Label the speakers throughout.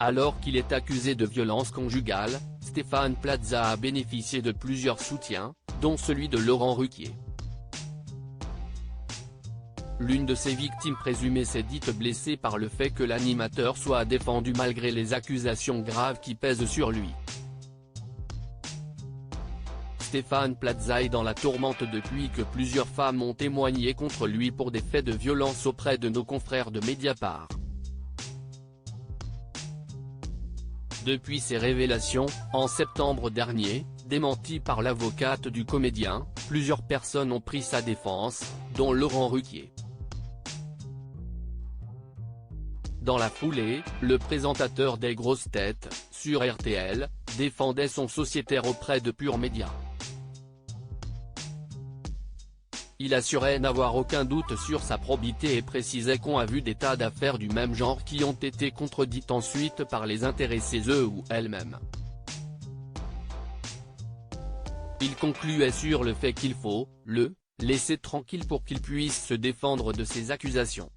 Speaker 1: Alors qu'il est accusé de violence conjugale, Stéphane Plaza a bénéficié de plusieurs soutiens, dont celui de Laurent Ruquier. L'une de ses victimes présumées s'est dite blessée par le fait que l'animateur soit défendu malgré les accusations graves qui pèsent sur lui. Stéphane Plaza est dans la tourmente depuis que plusieurs femmes ont témoigné contre lui pour des faits de violence auprès de nos confrères de Mediapart. Depuis ces révélations, en septembre dernier, démenties par l'avocate du comédien, plusieurs personnes ont pris sa défense, dont Laurent Ruquier. Dans la foulée, le présentateur des grosses têtes, sur RTL, défendait son sociétaire auprès de Pure Média. Il assurait n'avoir aucun doute sur sa probité et précisait qu'on a vu des tas d'affaires du même genre qui ont été contredites ensuite par les intéressés eux ou elles-mêmes. Il concluait sur le fait qu'il faut, le laisser tranquille pour qu'il puisse se défendre de ces accusations.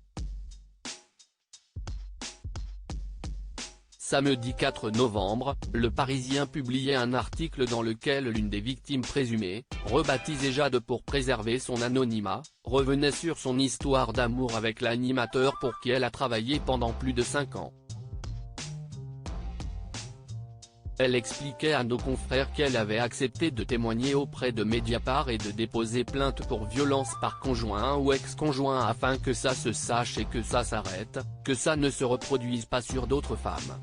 Speaker 1: Samedi 4 novembre, Le Parisien publiait un article dans lequel l'une des victimes présumées, rebaptisée Jade pour préserver son anonymat, revenait sur son histoire d'amour avec l'animateur pour qui elle a travaillé pendant plus de 5 ans. Elle expliquait à nos confrères qu'elle avait accepté de témoigner auprès de Mediapart et de déposer plainte pour violence par conjoint ou ex-conjoint afin que ça se sache et que ça s'arrête, que ça ne se reproduise pas sur d'autres femmes.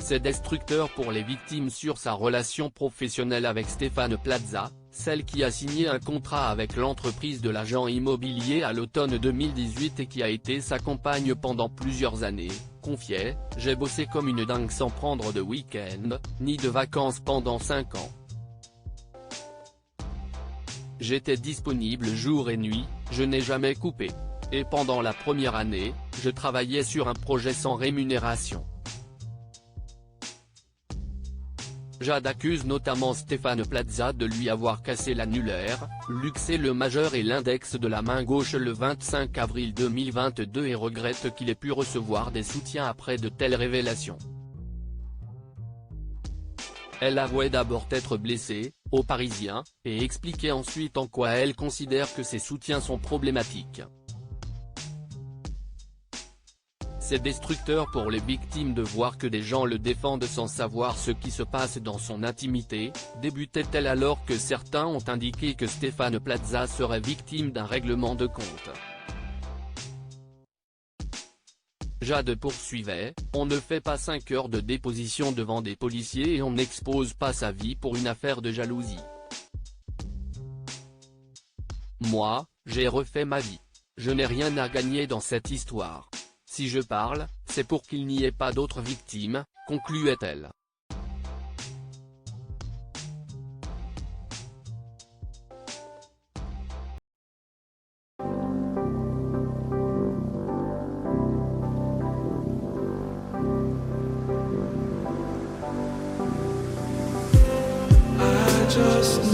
Speaker 1: C'est destructeur pour les victimes sur sa relation professionnelle avec Stéphane Plaza, celle qui a signé un contrat avec l'entreprise de l'agent immobilier à l'automne 2018 et qui a été sa compagne pendant plusieurs années, confiait « J'ai bossé comme une dingue sans prendre de week-end, ni de vacances pendant 5 ans. J'étais disponible jour et nuit, je n'ai jamais coupé. Et pendant la première année, je travaillais sur un projet sans rémunération. » Jade accuse notamment Stéphane Plaza de lui avoir cassé l'annulaire, luxé le majeur et l'index de la main gauche le 25 avril 2022 et regrette qu'il ait pu recevoir des soutiens après de telles révélations. Elle avouait d'abord être blessée, au Parisien, et expliquait ensuite en quoi elle considère que ces soutiens sont problématiques. C'est destructeur pour les victimes de voir que des gens le défendent sans savoir ce qui se passe dans son intimité, débutait-elle alors que certains ont indiqué que Stéphane Plaza serait victime d'un règlement de compte. Jade poursuivait, on ne fait pas 5 heures de déposition devant des policiers et on n'expose pas sa vie pour une affaire de jalousie. Moi, j'ai refait ma vie. Je n'ai rien à gagner dans cette histoire. Si je parle, c'est pour qu'il n'y ait pas d'autres victimes, concluait-elle.
Speaker 2: I just